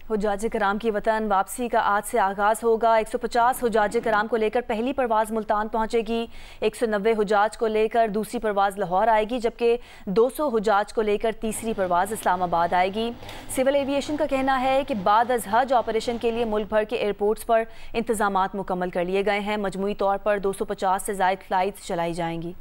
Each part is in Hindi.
हुज्जाज कराम की वतन वापसी का आज से आगाज़ होगा। 150 हुज्जाज कराम को लेकर पहली परवाज़ मुल्तान पहुंचेगी। 190 हुज्जाज को लेकर दूसरी परवाज़ लाहौर आएगी, जबकि 200 हुज्जाज को लेकर तीसरी परवाज़ इस्लामाबाद आएगी। सिविल एविएशन का कहना है कि बाद अज़ हज ऑपरेशन के लिए मुल्क भर के एयरपोर्ट्स पर इंतजामात मुकम्मल कर लिए गए हैं। मजमूई तौर पर 250 से ज़ायद फ़्लाइट्स चलाई जाएंगी।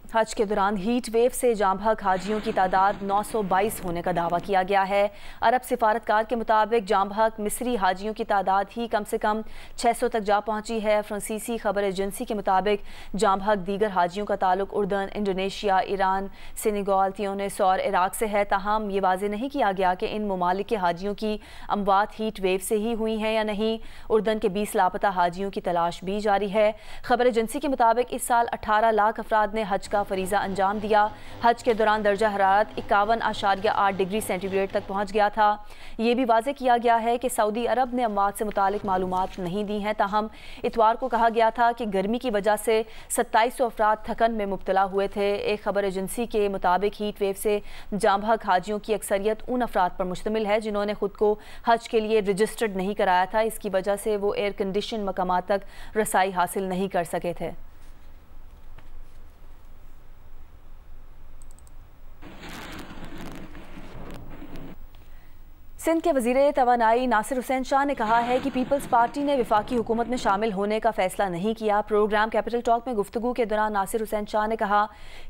हज के दौरान हीट वेव से जाँ बहक हाजियों की तादाद 922 होने का दावा किया गया है। अरब सिफारतकार के मुताबिक जाँ बहक मिस्री हाजियों की तादाद ही कम से कम 600 तक जा पहुंची है। फ्रांसीसी खबर एजेंसी के मुताबिक जाँ बहक दीगर हाजियों का ताल्लुक उर्दन, इंडोनेशिया, ईरान, सेनेगल, त्यूनिस और इराक से है। ताहम ये वाज़ेह नहीं किया गया कि इन ममालिक के हाजियों की अमवात हीट वेव से ही हुई हैं या नहीं। उर्दन के 20 लापता हाजियों की तलाश भी जारी है। खबर एजेंसी के मुताबिक इस साल 18 लाख अफराद ने हज का फरीज़ा अंजाम दिया। हज के दौरान दर्जा हरारत 51.8 डिग्री सेंटीग्रेड तक पहुंच गया था। ये भी वाज़ेह किया गया है कि सऊदी अरब ने अमवात से मुतालिक मालूमात नहीं दी हैं। ताहम इतवार को कहा गया था कि गर्मी की वजह से 2700 अफराद थकन में मुब्तला हुए थे। एक खबर एजेंसी के मुताबिक हीट वेव से जाँ बहक हाजियों की अक्सरियत उन अफराद पर मुश्तमिल है जिन्होंने खुद को हज के लिए रजिस्टर्ड नहीं कराया था। इसकी वजह से वो एयर कंडीशन मकामात तक रसाई हासिल नहीं कर सके थे। सिंध के वज़ीर तवानाई नासिर हुसैन शाह ने कहा है कि पीपल्स पार्टी ने वफाकी हुकूमत में शामिल होने का फैसला नहीं किया। प्रोग्राम कैपिटल टॉक में गुफ्तगू के दौरान नासिर हुसैन शाह ने कहा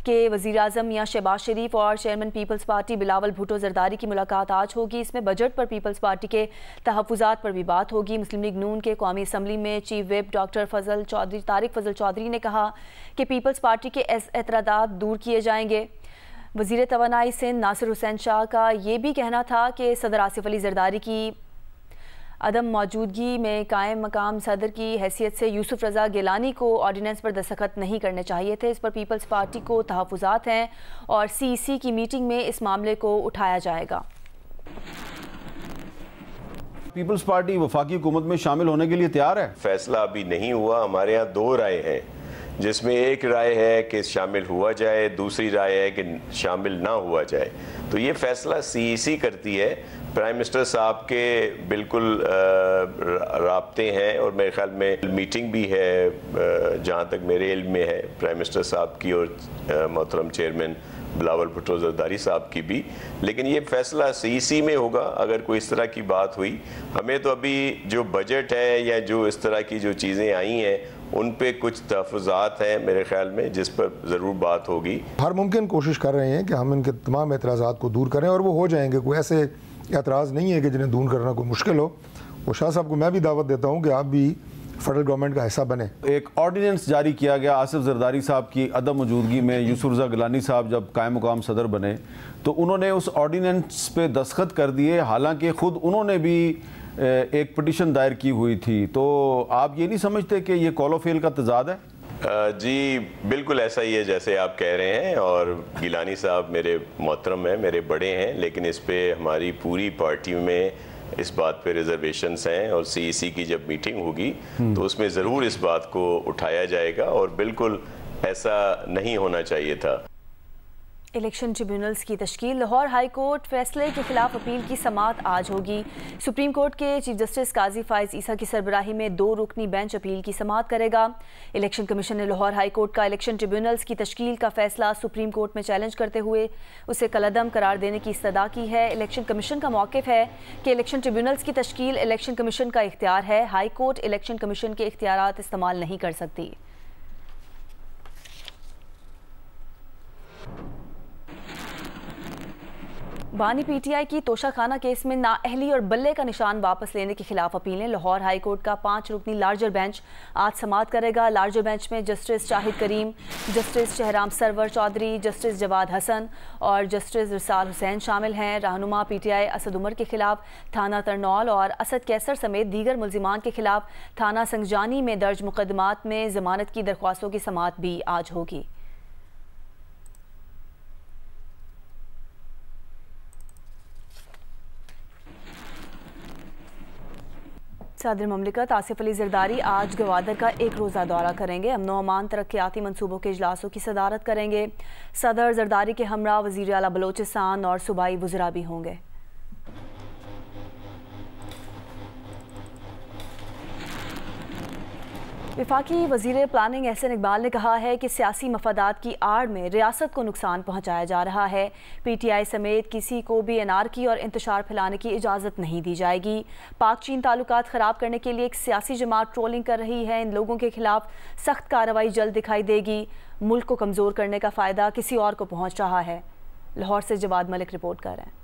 कि वज़ीर आज़म मियां शहबाज शरीफ और chairman Peoples Party Bilawal Bhutto Zardari की मुलाकात आज होगी। इसमें बजट पर पीपल्स पार्टी के तहफ़्फ़ुज़ात पर भी बात होगी। मुस्लिम लीग नून के कौमी असम्बली में चीफ विप डॉक्टर तारिक फजल चौधरी ने कहा कि पीपल्स पार्टी के एतराज़ात दूर किए जाएंगे। वज़ीर तवानाई सिंध नासिर हुसैन शाह का ये भी कहना था कि सदर आसिफ अली जरदारी की अदम मौजूदगी में कायम मकाम सदर की हैसियत से यूसुफ रज़ा गिलानी को ऑर्डिनेंस पर दस्तखत नहीं करने चाहिए थे। इस पर पीपल्स पार्टी को तहफ़्फ़ुज़ात हैं और CEC की मीटिंग में इस मामले को उठाया जाएगा। पीपल्स पार्टी वफाकी हुकूमत में शामिल होने के लिए तैयार है। फैसला अभी नहीं हुआ। हमारे यहाँ दो राय हैं, जिसमें एक राय है कि शामिल हुआ जाए, दूसरी राय है कि शामिल ना हुआ जाए। तो ये फैसला CEC करती है। प्राइम मिनिस्टर साहब के बिल्कुल राब्ते हैं और मेरे ख्याल में मीटिंग भी है जहाँ तक मेरे इल्म में है प्राइम मिनिस्टर साहब की और मोहतरम चेयरमैन बिलावल भुट्टो जरदारी साहब की भी। लेकिन ये फैसला CEC में होगा अगर कोई इस तरह की बात हुई। हमें तो अभी जो बजट है या जो इस तरह की जो चीज़ें आई हैं उन पे कुछ तहफ़्फ़ुज़ात हैं मेरे ख्याल में, जिस पर ज़रूर बात होगी। हर मुमकिन कोशिश कर रहे हैं कि हम इनके तमाम एतराज़ात को दूर करें और वो हो जाएंगे। कोई ऐसे एतराज़ नहीं है कि जिन्हें दूर करना कोई मुश्किल हो। वो शाह साहब को मैं भी दावत देता हूँ कि आप भी फेडरल गवर्नमेंट का हिस्सा बने। एक ऑर्डिनेंस जारी किया गया आसिफ जरदारी साहब की अदम मौजूदगी में। यूसुफ रज़ा गिलानी साहब जब कायम मुकाम सदर बने तो उन्होंने उस ऑर्डिनेंस पे दस्तखत कर दिए, हालांकि ख़ुद उन्होंने भी एक पिटिशन दायर की हुई थी। तो आप ये नहीं समझते कि ये कॉल ऑफ फेल का तजाद है? जी बिल्कुल ऐसा ही है जैसे आप कह रहे हैं। और गिलानी साहब मेरे मोहतरम हैं, मेरे बड़े हैं, लेकिन इस पे हमारी पूरी पार्टी में इस बात पे रिजर्वेशंस हैं और CEC की जब मीटिंग होगी तो उसमें ज़रूर इस बात को उठाया जाएगा और बिल्कुल ऐसा नहीं होना चाहिए था। इलेक्शन ट्रिब्यूनल्स की तश्कील। लाहौर हाई कोर्ट फैसले के खिलाफ अपील की समाअत आज होगी। सुप्रीम कोर्ट के चीफ जस्टिस काजी फाइज ईसा की सरबराही में 2 रुकनी बेंच अपील की समाअत करेगा। इलेक्शन कमीशन ने लाहौर हाई कोर्ट का इलेक्शन ट्रिब्यूनल्स की तश्कील का फैसला सुप्रीम कोर्ट में चैलेंज करते हुए उसे कलअदम करार देने की इस्तदा की है। इलेक्शन कमीशन का मौक़िफ़ है कि इलेक्शन ट्रिब्यूनल्स की तश्कील इलेक्शन कमीशन का इख्तियार है। हाई कोर्ट इलेक्शन कमीशन के इख्तियारात इस्तेमाल नहीं कर सकती। बानी PTI की तोशाखाना केस में नाअहली और बल्ले का निशान वापस लेने के खिलाफ अपीलें। लाहौर हाई कोर्ट का 5 रुकनी लार्जर बेंच आज समाअत करेगा। लार्जर बेंच में justice Shahid Karim, justice Shahram Sarwar Chaudhry, justice Jawad Hassan और जस्टिस रिसाल हुसैन शामिल हैं। रहनुमा PTI असद उमर के खिलाफ थाना तरनौल और असद कैसर समेत दीगर मुल्जिमान के खिलाफ थाना संगजानी में दर्ज मुकदमात में जमानत की दरख्वास्तों की समाअत भी आज होगी। सदर ममलिकत आसिफ अली जरदारी आज गवादर का एक रोज़ा दौरा करेंगे। अमनो अमान तरक्याती मनसूबों के इजलासों की सदारत करेंगे। सदर जरदारी के हमरा वज़ीर आला बलोचिस्तान और सूबाई वज़रा भी होंगे। वफाकी वज़ीर प्लानिंग एहसन इकबाल ने कहा है कि सियासी मफादात की आड़ में रियासत को नुकसान पहुँचाया जा रहा है। PTI समेत किसी को भी अनारकी और इंतशार फैलाने की इजाज़त नहीं दी जाएगी। पाक चीन ताल्लुकात ख़राब करने के लिए एक सियासी जमात ट्रोलिंग कर रही है। इन लोगों के खिलाफ सख्त कार्रवाई जल्द दिखाई देगी। मुल्क को कमज़ोर करने का फ़ायदा किसी और को पहुँच रहा है। लाहौर से जवाद मलिक रिपोर्ट कर रहे हैं।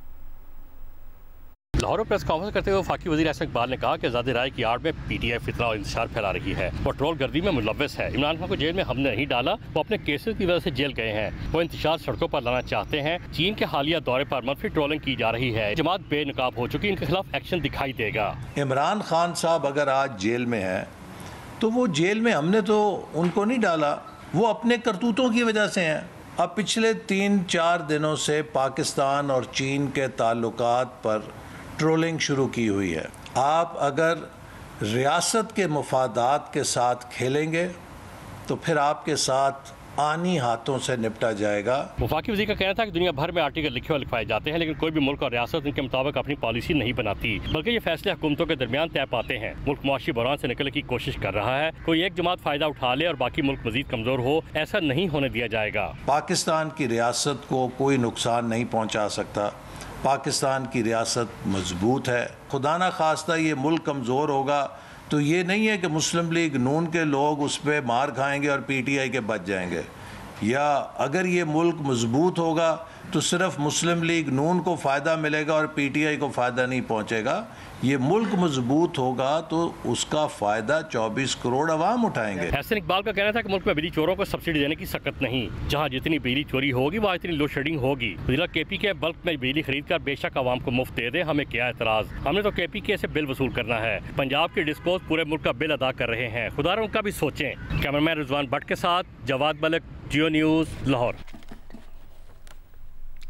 लाहौर में प्रेस कॉन्फ्रेंस करते हुए वफाकी वज़ीर एहसन इकबाल ने कहा कि आज़ादी राय की आड़ में PTI फितना और इंतशार फैला रही है, पेट्रोल गर्दी में मुलव्वस है। इमरान खान को जेल में हमने नहीं डाला, वो अपने केसेस की वजह से जेल गए हैं। वो इंतशार सड़कों पर लाना चाहते हैं। चीन के हालिया दौरे पर मनफी ट्रोलिंग की जा रही है। जमात बेनकाब हो चुकी, इनके खिलाफ एक्शन दिखाई देगा। इमरान खान साहब अगर आज जेल में है तो वो जेल में हमने तो उनको नहीं डाला, वो अपने करतूतों की वजह से हैं। अब पिछले 3-4 दिनों से पाकिस्तान और चीन के ताल्लुकात पर ट्रोलिंग शुरू की हुई है। आप अगर रियासत के मफादात के साथ खेलेंगे तो फिर आपके साथ आनी हाथों से निपटा जाएगा। वफाकी वज़ीर का कहना था कि दुनिया भर में आर्टिकल लिखे और लिखवाए जाते हैं, लेकिन कोई भी मुल्क और रियासत इनके मुताबिक अपनी पॉलिसी नहीं बनाती, बल्कि ये फैसले हुकूमतों के दरमियान तय पाते हैं। मुल्क मुआशी बहरान से निकलने की कोशिश कर रहा है। कोई एक जमात फ़ायदा उठा ले और बाकी मुल्क मजीद कमज़ोर हो, ऐसा नहीं होने दिया जाएगा। पाकिस्तान की रियासत को कोई नुकसान नहीं पहुँचा सकता। पाकिस्तान की रियासत मजबूत है। खुदा ना खास्ता ये मुल्क कमज़ोर होगा तो ये नहीं है कि मुस्लिम लीग नून के लोग उस पर मार खाएंगे और PTI के बच जाएंगे, या अगर ये मुल्क मजबूत होगा तो सिर्फ मुस्लिम लीग नून को फ़ायदा मिलेगा और PTI को फ़ायदा नहीं पहुँचेगा। ये मुल्क मजबूत होगा तो उसका फ़ायदा 24 करोड़ अवाम उठाएंगे। एहसन इकबाल का कहना था कि मुल्क में बिजली चोरों को सब्सिडी देने की सख्त नहीं। जहाँ जितनी बिजली चोरी होगी वहाँ इतनी लोड शेडिंग होगी। जिला KPK के बल्क में बिजली खरीद कर बेशक आवाम को मुफ्त दे दे, हमें क्या एतराज़। हमने तो KPK से बिल वसूल करना है। पंजाब के डिस्पोज पूरे मुल्क का बिल अदा कर रहे हैं। खुदा उनका भी सोचें। कैमरामैन रिजवान भट्ट के साथ जवाद मलिक, जियो न्यूज़, लाहौर।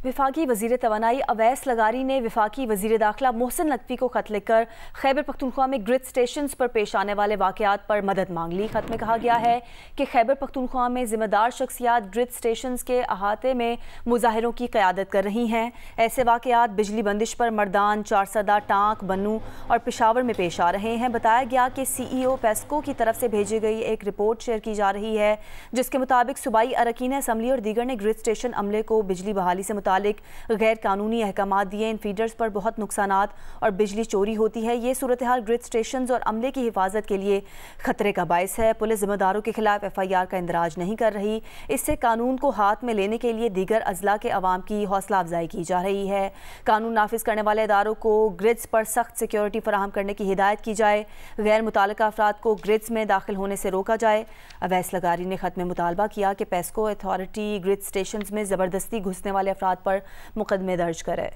वफाकी वज़ीर तवानाई अवैस लगारी ने वफाकी वज़ीर दाखिला मोहसिन नकवी को खत लिखकर खैबर पख्तूनख्वा में ग्रिड स्टेशन पर पेश आने वाले वाक़यात पर मदद मांग ली। खत में कहा गया है कि खैबर पख्तूनख्वा में ज़िम्मेदार शख्सियात ग्रिड स्टेशन के अहाते में मुजाहिरों की क़यादत कर रही हैं। ऐसे वाक़यात बिजली बंदिश पर मर्दान, चारसदा, टांक, बन्नू और पेशावर में पेश आ रहे हैं। बताया गया कि CEO पेस्को की तरफ से भेजी गई एक रिपोर्ट शेयर की जा रही है, जिसके मुताबिक सूबाई अरकान असम्बली और दीगर ने ग्रिड स्टेशन अमले को बिजली बहाली से गैर कानूनी अहकामात दिए। इन फीडर्स पर बहुत नुकसानात और बिजली चोरी होती है। ये सूरत हाल ग्रिड स्टेशन और अमले की हिफाजत के लिए खतरे का बायस है। पुलिस जिम्मेदारों के खिलाफ FIR का इंदराज नहीं कर रही। इससे कानून को हाथ में लेने के लिए दीगर अजला के अवाम की हौसला अफजाई की जा रही है। कानून नाफिज करने वाले इदारों को ग्रिड्स पर सख्त सिक्योरिटी फराहम करने की हिदायत की जाए। गैर मुताल्लिका अफराद को ग्रिड्स में दाखिल होने से रोका जाए। अवैस लगारी ने खत में मुतालबा किया कि पेस्को अथॉरिटी ग्रिड स्टेशन में ज़बरदस्ती घुसने वाले अफराद पर मुकदमे दर्ज करे।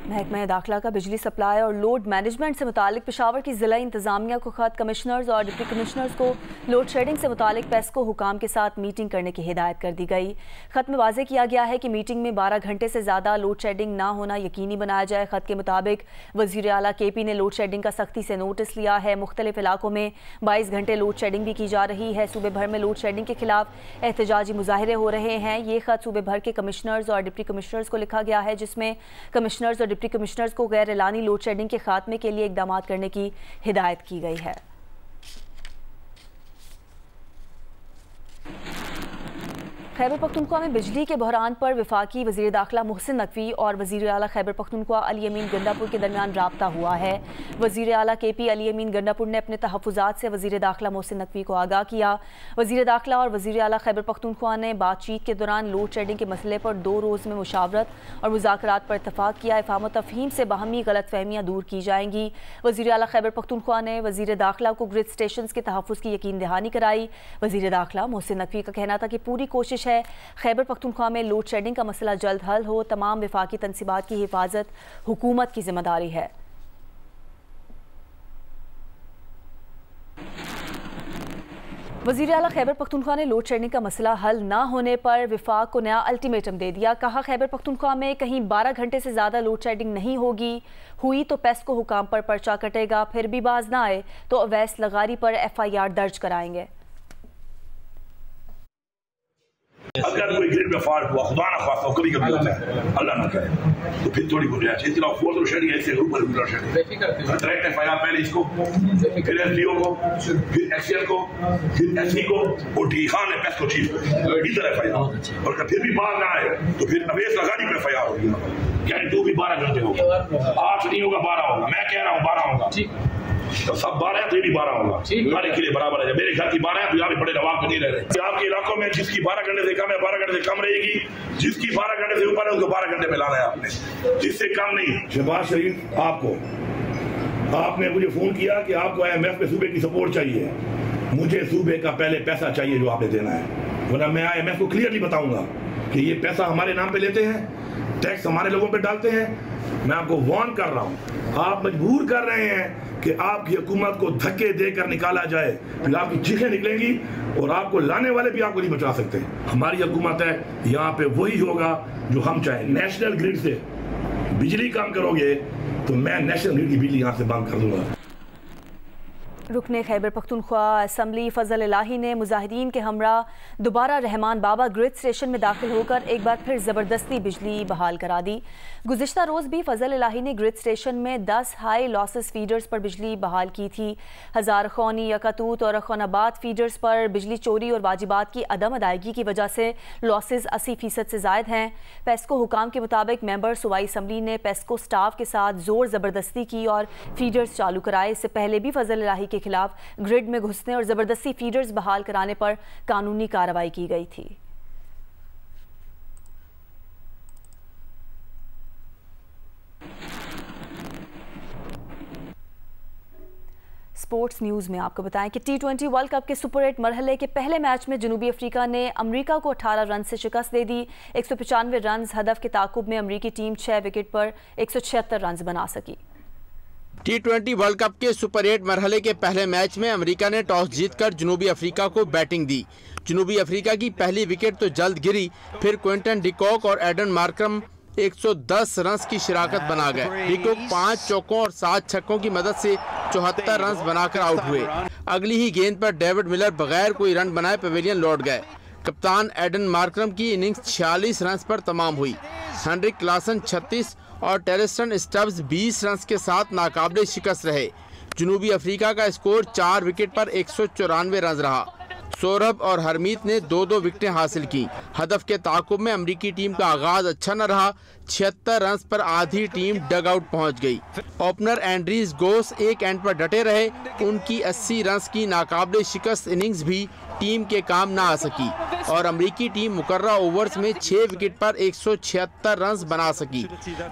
महकमा दाखिला का बिजली सप्लाई और लोड मैनेजमेंट से मुतालिक पेशावर की ज़िला इंतज़ामिया को खत कमिश्नर्स और डिप्टी कमिश्नर्स को लोड शेडिंग से मुतालिक पेस्को हुकाम के साथ मीटिंग करने की हिदायत कर दी गई। खत में वाज़ेह किया गया है कि मीटिंग में 12 घंटे से ज़्यादा लोड शेडिंग ना होना यकीनी बनाया जाए। खत के मुताबिक वज़ीर आला KP ने लोड शेडिंग का सख्ती से नोटिस लिया है। मुख्तलिफ इलाकों में 22 घंटे लोड शेडिंग भी की जा रही है। सूबे भर में लोड शेडिंग के खिलाफ एहतजाजी मुजाहरे हो रहे हैं। ये खत सूबे भर के कमिश्नर्स और डिप्टी कमिश्नर्स को लिखा गया है, जिसमें कमिश्नर्स और डिप्टी कमिश्नर्स को गैर एलानी लोड शेडिंग के खात्मे के लिए इकदाम करने की हिदायत की गई है। खैबर पख्तूनख्वा में बिजली के बहरान पर वफाकी वज़ीर दाखिला मोहसिन नकवी और वज़ीर आला खैबर पख्तूनख्वा अली अमीन गंडापुर के दरमियान राब्ता हुआ है। वज़ीर आला KP अली अमीन गंडापुर ने अपने तहफ़्फ़ुज़ात से वज़ीर दाखिला मोहसिन नकवी को आगाह किया। वज़ीर दाखिला और वज़ीर आला खैबर पख्तूनख्वा ने बातचीत के दौरान लोड शेडिंग के मसले पर 2 रोज़ में मुशावरत और मुज़ाकरात पर इत्तफ़ाक़ किया। इफ़हाम तफ़हीम से बाहमी गलतफ़हमियाँ दूर की जाएंगी। वज़ीर आला खैबर पख्तूनख्वा ने वज़ीर दाखिला को ग्रिड स्टेशन के तहफ़्फ़ुज़ की यकीन दहानी कराई। वज़ीर दाखिला मोहसिन नकवी का कहना था कि पूरी कोशिश है खैबर पख्तूनख्वा में लोड शेडिंग का मसला जल्द हल हो। तमाम वफाकी तनसीबात की हिफाजत हुकूमत की जिम्मेदारी है। वज़ीर आला खैबर पख्तूनख्वा ने लोड शेडिंग का मसला हल न होने पर विफाक को नया अल्टीमेटम दे दिया। कहा खैबर पख्तूनख्वा में कहीं 12 घंटे से ज़्यादा लोड शेडिंग नहीं होगी, हुई तो पेस्को हुकाम पर पर्चा कटेगा, फिर भी बाज ना आए तो अवैस लगारी पर FIR दर्ज कराएंगे। अगर कोई ग्रिड में फॉल्ट हुआ, खुदा ना खास्ता कभी कभी होता है, अल्लाह ना करे, तो फिर थोड़ी गुंजाइश है। इसके अलावा फोर्थ लोड शेडिंग ऐसे ऊपर लोड शेडिंग डायरेक्ट FIR पहले इसको, फिर SDO को, फिर XCL को, फिर SC को और डी खान है पेस्को चीफ को, इधर FIR। और फिर भी बात ना आए तो फिर अवैस लगानी पे FIR होगी। क्या 2 भी 12 घंटे होगा, 8 नहीं होगा 12 होगा। मैं कह रहा हूँ 12 होगा, तो सब 12 है तो ये भी 12 होगा, हर एक के लिए बराबर है। मेरे घर की 12 है तो यहाँ भी बड़े नवाब नहीं रह रहे। आपके इलाकों में जिसकी 12 घंटे से कम है 12 घंटे से कम रहेगी, जिसकी 12 घंटे से ऊपर है उसको 12 घंटे में लाना है आपने, जिससे कम नहीं। शहबाज शरीफ आपने मुझे फोन किया कि आपको IMF पे सूबे की सपोर्ट चाहिए, मुझे सूबे का पहले पैसा चाहिए जो आपने देना है, वरना मैं IMF को क्लियरली बताऊंगा कि ये पैसा हमारे नाम पे लेते हैं, टैक्स हमारे लोगों पे डालते हैं। मैं आपको वार्न कर रहा हूँ, आप मजबूर कर रहे हैं कि आपकी हुकूमत को धक्के देकर निकाला जाए, फिर आपकी चीखें निकलेंगी और आपको लाने वाले भी आपको नहीं बचा सकते। हमारी हुकूमत है, यहाँ पे वही होगा जो हम चाहें। नेशनल ग्रिड से बिजली कम करोगे तो मैं नेशनल ग्रिड की बिजली यहाँ से बंद कर दूंगा। रुकने खैबर पख्तूनख्वा असम्बली फजल इलाही ने मुजाहिदीन के हमरा दोबारा रहमान बाबा ग्रिड स्टेशन में दाखिल होकर एक बार फिर ज़बरदस्ती बिजली बहाल करा दी। गुज़िश्ता रोज़ भी फजल इलाही ने ग्रिड स्टेशन में 10 हाई लॉसेस फीडर्स पर बिजली बहाल की थी। हज़ार खौनी, यकातूत और खौनाबाद फीडर्स पर बिजली चोरी और वाजिबात की अदम अदायगी की वजह से लॉसेस 80% से ज़ायद हैं। पेस्को हुकाम के मुताबिक मेंबर सूबाई असम्बली ने पेस्को स्टाफ के साथ ज़ोर ज़बरदस्ती की और फीडर्स चालू कराए। इससे पहले भी फजल इलाही के खिलाफ ग्रिड में घुसने और ज़बरदस्ती फीडर्स बहाल कराने पर कानूनी कार्रवाई की गई थी। स्पोर्ट्स न्यूज़ में आपको बताएं कि T20 वर्ल्ड कप के सुपर 8 मरहले के पहले मैच में जनूबी अफ्रीका ने अमेरिका को 18 रन से शिकस्त दे दी। 195 रन हदफ के ताकुब में अमेरिकी टीम 6 विकेट पर 176 रन बना सकी। T20 वर्ल्ड कप के सुपर 8 मरहले के पहले मैच में अमेरिका ने टॉस जीतकर जनूबी अफ्रीका को बैटिंग दी। जनूबी अफ्रीका की पहली विकेट तो जल्द गिरी, फिर क्विंटन डिकॉक और एडन मार्करम 110 रन की शिराकत बना गए। डिकॉक 5 चौकों और 7 छक्कों की मदद से 74 रन बनाकर आउट हुए। अगली ही गेंद पर डेविड मिलर बगैर कोई रन बनाए पवेलियन लौट गए। कप्तान एडन मार्करम की इनिंग्स 46 रन पर तमाम हुई। हेनरिक क्लासन 36 और टेरिस्टन स्टब्स 20 रन के साथ नाकाबिले शिकस्त रहे। जनूबी अफ्रीका का स्कोर 4 विकेट पर 194 रन रहा। सौरभ और हरमीत ने 2-2 विकेटें हासिल की। हदफ के ताकुब में अमरीकी टीम का आगाज अच्छा न रहा। 76 रन पर आधी टीम डग आउट पहुँच गई। ओपनर एंड्रीज गोस एक एंड पर डटे रहे। उनकी 80 रन की नाकाबिले शिकस्त इनिंग्स भी टीम के काम ना आ सकी और अमरीकी टीम मुकर्रा ओवर्स में 6 विकेट पर 176 रन बना सकी।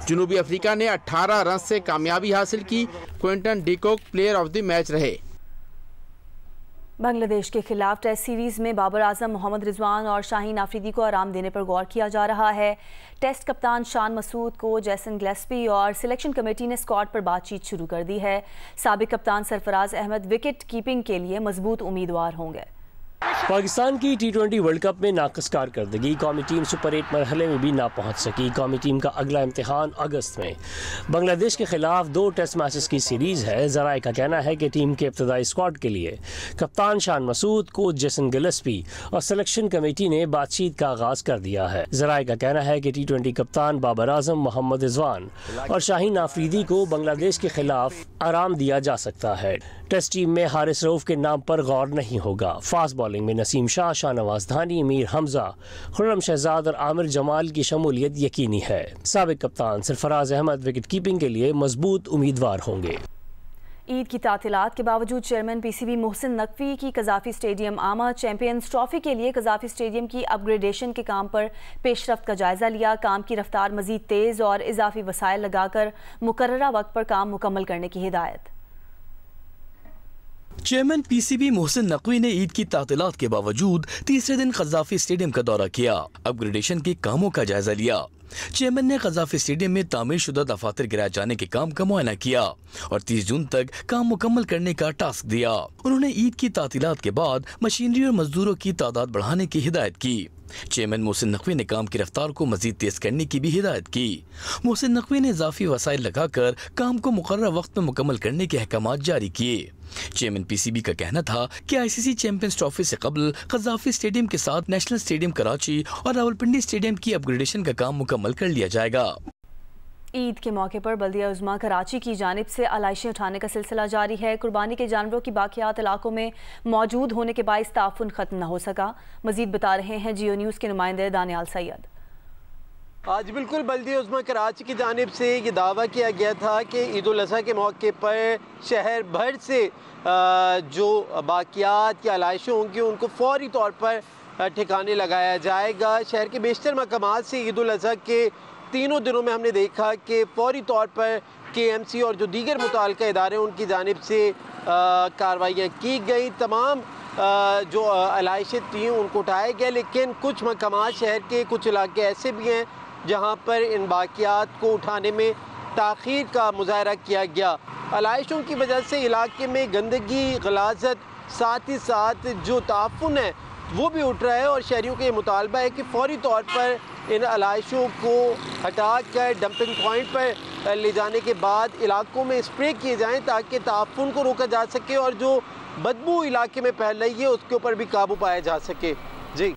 जनूबी अफ्रीका ने 18 रन से कामयाबी हासिल की। Quinton de Kock player of the match रहे। बांग्लादेश के खिलाफ टेस्ट सीरीज में बाबर आजम, मोहम्मद रिजवान और शाहीन आफरीदी को आराम देने पर गौर किया जा रहा है। टेस्ट कप्तान शान मसूद को जैसन गिलेस्पी और सिलेक्शन कमेटी ने स्क्वाड पर बातचीत शुरू कर दी है। साबिक कप्तान सरफराज अहमद विकेट कीपिंग के लिए मजबूत उम्मीदवार होंगे। पाकिस्तान की T20 वर्ल्ड कप में नाकस कारकर्दगी, कौमी टीम सुपर 8 मरहले में भी ना पहुंच सकी। कौमी टीम का अगला इम्तिहान अगस्त में बांग्लादेश के खिलाफ 2 टेस्ट मैचेस की सीरीज़ है। ज़राए का कहना है कि टीम के इब्तदाई स्क्वाड के लिए कप्तान शान मसूद, कोच जैसन गिलेस्पी और सिलेक्शन कमेटी ने बातचीत का आगाज़ कर दिया है। ज़राए का कहना है कि T20 कप्तान बाबर आजम, मोहम्मद रिजवान और शाहीन आफरीदी को बांग्लादेश के खिलाफ आराम दिया जा सकता है। टेस्ट टीम में हारिस रऊफ के नाम पर गौर नहीं होगा। फास्ट बॉलिंग में नसीम शाह, शाहनवाज धानी, मीर हमजा, खुर्रम शहजाद और आमिर जमाल की शमूलियत यकीनी है। साबिक कप्तान सरफराज अहमद विकेट कीपिंग के लिए मजबूत उम्मीदवार होंगे। ईद की तातीलात के बावजूद चेयरमैन PCB मोहसिन नकवी की कज़ाफ़ी स्टेडियम आमा चैंपियंस ट्रॉफी के लिए कज़ाफ़ी स्टेडियम की अपग्रेडेशन के काम पर पेशरफ्त का जायज़ा लिया। काम की रफ्तार मज़ीद तेज़ और इजाफी वसाइल लगाकर मुकर्ररा वक्त पर काम मुकम्मल करने की हिदायत। चेयरमैन PCB मोहसिन नकवी ने ईद की तातीलात के बावजूद तीसरे दिन कज़ाफ़ी स्टेडियम का दौरा किया, अपग्रेडेशन के कामों का जायजा लिया। चेयरमैन ने कज़ाफ़ी स्टेडियम में तामीर शुदा दफातर गिराए जाने के काम का मुआयना किया और 30 जून तक काम मुकम्मल करने का टास्क दिया। उन्होंने ईद की तातीलात के बाद मशीनरी और मजदूरों की तादाद बढ़ाने की हिदायत की। चेयरमैन मोहसिन नकवी ने काम की रफ्तार को मजीद तेज करने की भी हिदायत की। मोहसिन नकवी ने इजाफी वसाइल लगाकर काम को मुकर्रर वक्त में मुकम्मल करने के अहकाम जारी किए। चेयरमैन पीसीबी का कहना था कि आईसीसी चैंपियंस ट्रॉफी से कबल कज़ाफ़ी स्टेडियम के साथ नेशनल स्टेडियम कराची और रावलपिंडी स्टेडियम की अपग्रेडेशन का काम मुकम्मल कर लिया जाएगा। ईद के मौके पर बल्दिया उज़्मा कराची की जानिब से आलाइशें उठाने का सिलसिला जारी है। कुर्बानी के जानवरों की बाकियात इलाकों में मौजूद होने के बाइस ताफुन ख़त्म न हो सका। मजीद बता रहे हैं जियो न्यूज़ के नुमाइंदे दानियाल सैयद। आज बिल्कुल बल्दिया उज़्मा कराची की जानिब से ये दावा किया गया था कि ईद उल अज़हा के मौके पर शहर भर से जो बाकियात या आलाइशें होंगी उनको फौरी तौर पर ठिकाने लगाया जाएगा। शहर के बेशतर मकामात से ईद उल अज़हा के तीनों दिनों में हमने देखा कि फौरी तौर पर KMC और जो दीगर मुताल्लिका इदारे उनकी जानिब से कार्रवाइयाँ की गई। तमाम जो आलाइशें थी उनको उठाया गया, लेकिन कुछ मकामात शहर के कुछ इलाके ऐसे भी हैं जहाँ पर इन बाकियात को उठाने में ताख़ीर का मुज़ाहरा किया गया। आलाइशों की वजह से इलाके में गंदगी, गलाज़त, साथ ही साथ जो ताफ़ुन है वो भी उठ रहा है और शहरियों का ये मुतालबा है कि फौरी तौर पर इन आलाइशों को हटाकर डंपिंग पॉइंट पर ले जाने के बाद इलाकों में स्प्रे किए जाएं ताकि ताफ़ुन को रोका जा सके और जो बदबू इलाके में फैल रही है उसके ऊपर भी काबू पाया जा सके। जी।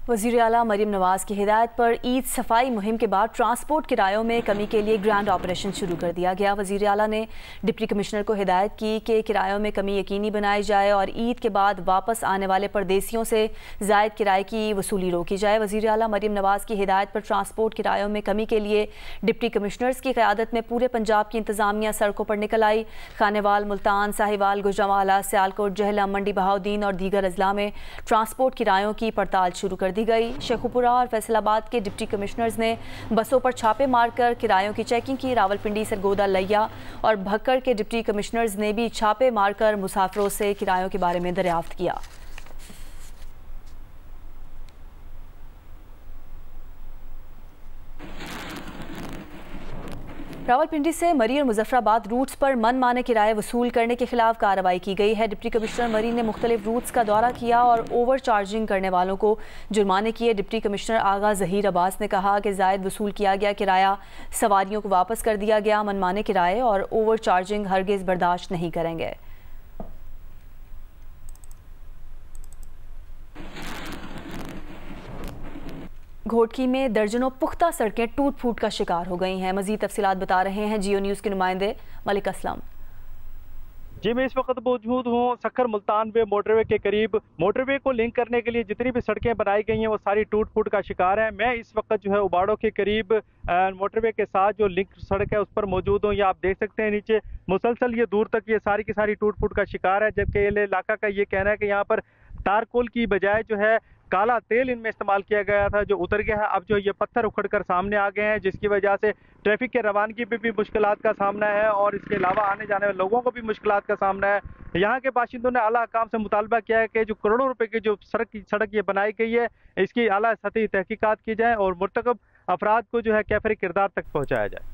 वज़ीर आला मरीम नवाज़ की हिदायत पर ईद सफाई मुहिम के बाद ट्रांसपोर्ट किरायों में कमी के लिए ग्रैंड ऑपरेशन शुरू कर दिया गया। वज़ीर आला ने डिप्टी कमिश्नर को हिदायत की कि किरायों में कमी यकीनी बनाई जाए और ईद के बाद वापस आने वाले परदेसियों से ज़ायद किराए की वसूली रोकी जाए। वज़ीर आला मरीम नवाज़ की हिदायत पर ट्रांसपोर्ट किरायों में कमी के लिए डिप्टी कमिश्नर्स की क़यादत में पूरे पंजाब की इंतज़ामिया सड़कों पर निकल आई। खानेवाल, मुल्तान, साहिवाल, गुजरांवाला, सियालकोट, जहलम, मंडी बहाउद्दीन और दीगर अजला में ट्रांसपोर्ट किरायों की पड़ताल शुरू कर दी गई। शेखुपुरा और फैसलाबाद के डिप्टी कमिश्नर्स ने बसों पर छापे मारकर किरायों की चेकिंग की। रावलपिंडी, सरगोदा, लैया और भक्कड़ के डिप्टी कमिश्नर्स ने भी छापे मारकर मुसाफिरों से किरायों के बारे में दरियाफ्त किया। रावलपिंडी से मरी और मुजफ्फराबाद रूट्स पर मनमाने किराए वसूल करने के खिलाफ कार्रवाई की गई है। डिप्टी कमिश्नर मरी ने मुख्तलिफ रूट्स का दौरा किया और ओवर चार्जिंग करने वालों को जुर्माने किए। डिप्टी कमिश्नर आगा ज़हीर अब्बास ने कहा कि जायद वसूल किया गया किराया सवारियों को वापस कर दिया गया। मनमाने किराए और ओवर चार्जिंग हरगिज़ बर्दाश्त नहीं करेंगे। घोटकी में दर्जनों पुख्ता सड़कें टूट फूट का शिकार हो गई हैं। मजीद तफसीलात बता रहे हैं जियो न्यूज़ के नुमाइंदे मलिक असलम। जी, मैं इस वक्त मौजूद हूँ सक्खर मुल्तान वे मोटरवे के करीब। मोटरवे को लिंक करने के लिए जितनी भी सड़कें बनाई गई हैं वो सारी टूट फूट का शिकार है। मैं इस वक्त जो है उबाड़ों के करीब मोटरवे के साथ जो लिंक सड़क है उस पर मौजूद हूँ। ये आप देख सकते हैं नीचे मुसलसल ये दूर तक ये सारी की सारी टूट फूट का शिकार है। जबकि ये इलाका का ये कहना है कि यहाँ पर तारकोल की बजाय जो है काला तेल इनमें इस्तेमाल किया गया था जो उतर गया है। अब जो ये पत्थर उखड़ कर सामने आ गए हैं जिसकी वजह से ट्रैफिक के रवानगी पे भी मुश्किलात का सामना है और इसके अलावा आने जाने वाले लोगों को भी मुश्किलात का सामना है। यहाँ के बाशिंदों ने आला हकाम से मुतालबा किया है कि जो करोड़ों रुपए की जो सड़क ये बनाई गई है इसकी आला सतही तहकीकात की जाए और मुर्तकब अफराद को जो है कैफरी किरदार तक पहुँचाया जाए।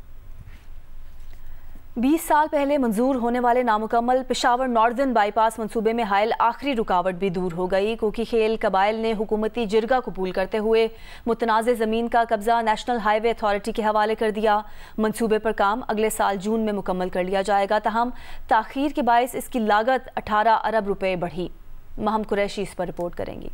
20 साल पहले मंजूर होने वाले नामुकम्मल पेशावर नॉर्दर्न बाईपास मंसूबे में हायल आखिरी रुकावट भी दूर हो गई। कोकी खेल कबाइल ने हुकूमती जिरगा कबूल करते हुए मुतनाज़ ज़मीन का कब्जा नेशनल हाईवे अथॉरिटी के हवाले कर दिया। मंसूबे पर काम अगले साल जून में मुकम्मल कर लिया जाएगा। तहम ताख़ीर के बायस इसकी लागत 18 अरब रुपए बढ़ी। महम कुरैशी इस पर रिपोर्ट करेंगी।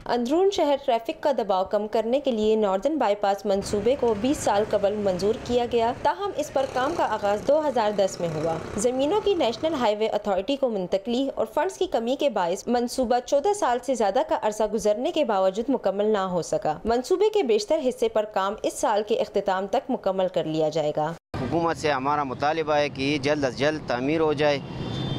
अंदरून शहर ट्रैफिक का दबाव कम करने के लिए नॉर्दर्न बाईपास मंसूबे को 20 साल कबल मंजूर किया गया। ताहम इस पर काम का आगाज 2010 में हुआ। जमीनों की नेशनल हाईवे अथॉरिटी को मुंतकली और फंड्स की कमी के बायस मंसूबा 14 साल से ज्यादा का अरसा गुजरने के बावजूद मुकम्मल ना हो सका। मंसूबे के बेशतर हिस्से पर काम इस साल के इख्तिताम तक मुकम्मल कर लिया जाएगा। हुकूमत से हमारा मुतालिबा है कि जल्द अज जल्द तामीर हो जाए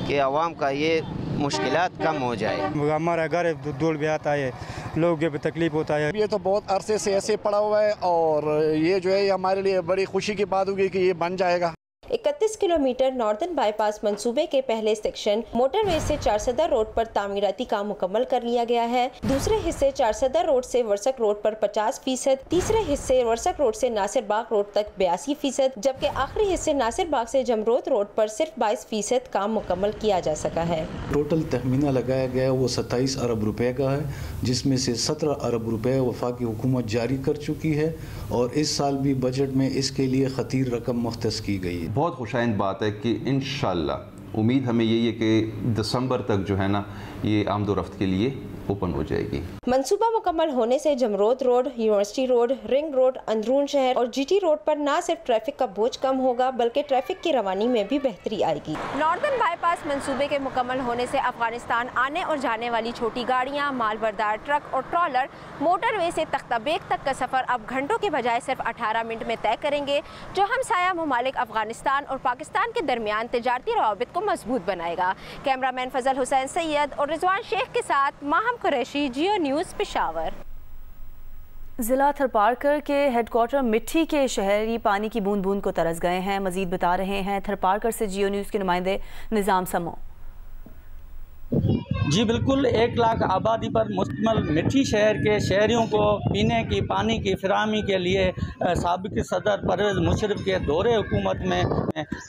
कि आवाम का ये मुश्किलात कम हो जाए। हमारा घर दूर भी आता है, लोगों को भी तकलीफ होता है। ये तो बहुत अरसे से ऐसे पड़ा हुआ है और ये जो है हमारे लिए बड़ी खुशी की बात होगी कि ये बन जाएगा। 31 किलोमीटर नॉर्दर्न बाईपास मंसूबे के पहले सेक्शन मोटरवे से चारसदा रोड पर तामीराती काम मुकम्मल कर लिया गया है। दूसरे हिस्से चारसदा रोड से वर्सक रोड पर 50%, तीसरे हिस्से वर्सक रोड से नासिर बाग रोड तक 82%, जबकि आखिरी हिस्से नासिर बाग से जमरोद रोड पर सिर्फ 22% काम मुकम्मल किया जा सका है। टोटल तखमीना लगाया गया वो 27 अरब रुपए का है, जिसमें से 17 अरब रुपए वफाकी हुकूमत जारी कर चुकी है और इस साल भी बजट में इसके लिए खतीर रकम मुख्तस की गई है। बहुत खुशाइंद बात है कि इंशाअल्लाह उम्मीद हमें यही है कि दिसंबर तक जो है ना ये आमदोरफ्त के लिए ओपन हो जाएगी। मंसूबा मुकम्मल होने से Jamrud road, university road, ring road, अंदरून शहर और जीटी रोड पर न सिर्फ ट्रैफिक का बोझ कम होगा बल्कि ट्रैफिक की रवानी में भी बेहतरी आएगी। नॉर्दर्न बाईपास मंसूबे के मुकम्मल होने से अफगानिस्तान आने और जाने वाली छोटी गाड़ियाँ, मालबरदार ट्रक और ट्रॉलर मोटरवे से तख्ताबेग तक का सफर अब घंटों के बजाय सिर्फ 18 मिनट में तय करेंगे, जो हमसाया ममालिक अफगानिस्तान और पाकिस्तान के दरमियान तिजारती रवाबित को मजबूत बनाएगा। कैमरामैन फजल हुसैन सैयद और रिजवान शेख के साथ माहम कुरैशी, जियो न्यूज़, पेशावर। जिला थरपारकर के हेडक्वार्टर मिट्टी के शहरी पानी की बूंद बूंद को तरस गए हैं। मजीद बता रहे हैं थरपारकर से जियो न्यूज़ के नुमाइंदे निज़ाम समो। जी बिल्कुल, 1 लाख आबादी पर मुश्तमिल मिट्टी शहर के शहरियों को पीने की पानी की फराहमी के लिए साबिक सदर परवेज़ मुशर्रफ के दौरे हुकूमत में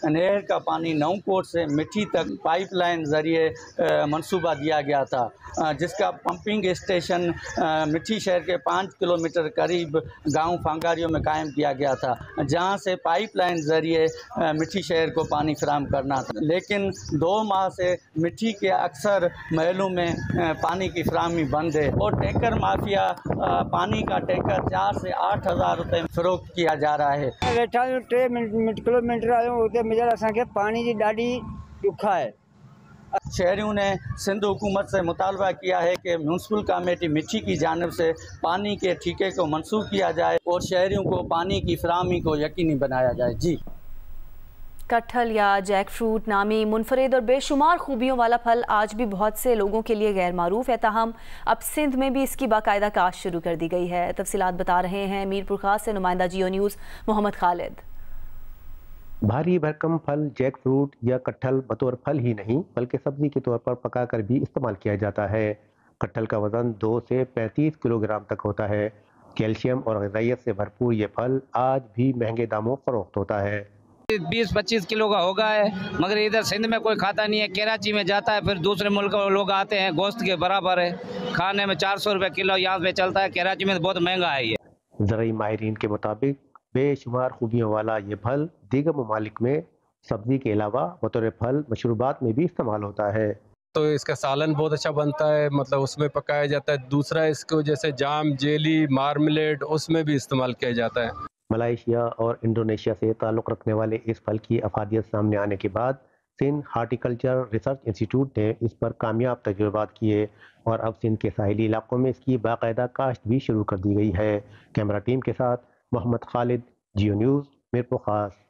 नहर का पानी नौकोट से मिट्टी तक पाइपलाइन ज़रिए मंसूबा दिया गया था, जिसका पंपिंग स्टेशन मिट्टी शहर के 5 किलोमीटर करीब गांव फांगारियों में कायम किया गया था, जहां से पाइपलाइन ज़रिए मिट्टी शहर को पानी फराहम करना था। लेकिन 2 माह से मिट्टी के अक्सर महलों में पानी की फराहमी बंद है और टैंकर माफिया पानी का टैंकर 4 से 8 हज़ार रुपये फरोख्त किया जा रहा है। वेठा 3 किलोमीटर आयो उते मजर असांखे पानी की ॾाढी दुख है। शहरियों ने सिंध हुकूमत से मुतालबा किया है कि म्यूनसिपल कमेटी मिट्टी की जानिब से पानी के ठीके को मनसूख किया जाए और शहरियों को पानी की फराहमी को यकीनी बनाया जाए। जी, कटहल या जैक फ्रूट नामी मुनफरिद और बेशुमार खूबियों वाला फल आज भी बहुत से लोगों के लिए गैर मारूफ है, ताहम अब सिंध में भी इसकी बाकायदा काश्त शुरू कर दी गई है। तफसीलात बता रहे हैं मीरपुर खास से नुमाइंदा जियो न्यूज़ मोहम्मद खालिद। भारी भरकम फल जैक फ्रूट या कटहल बतौर फल ही नहीं बल्कि सब्जी के तौर पर पकाकर भी इस्तेमाल किया जाता है। कटहल का वजन 2 से 35 किलोग्राम तक होता है। कैल्शियम और ग़िज़ाइयत से भरपूर ये फल आज भी महंगे दामों फरोख्त होता है। 20-25 किलो का होगा है, मगर इधर सिंध में कोई खाता नहीं है। कराची में जाता है, फिर दूसरे मुल्क के लोग आते हैं, गोश्त के बराबर है, खाने में 400 रुपये किलो यहाँ पे चलता है। कराची में बहुत महंगा है ये। ज़राई माहिरीन के मुताबिक बेशुमार खूबियों वाला ये फल दीगर ममालिक में सब्जी के अलावा बतौर फल मशरूबात में भी इस्तेमाल होता है। तो इसका सालन बहुत अच्छा बनता है, मतलब उसमें पकाया जाता है। दूसरा इसको जैसे जाम, जेली, मार्मलेड उसमें भी इस्तेमाल किया जाता है। मलाइशिया और इंडोनेशिया से ताल्लुक़ रखने वाले इस फल की अफादियत सामने आने के बाद सिंध हार्टिकल्चर रिसर्च इंस्टीट्यूट ने इस पर कामयाब तजुर्बात किए और अब सिंध के साहिली इलाकों में इसकी बाकायदा काश्त भी शुरू कर दी गई है। कैमरा टीम के साथ मोहम्मद खालिद, जियो न्यूज़, मीरपुर खास।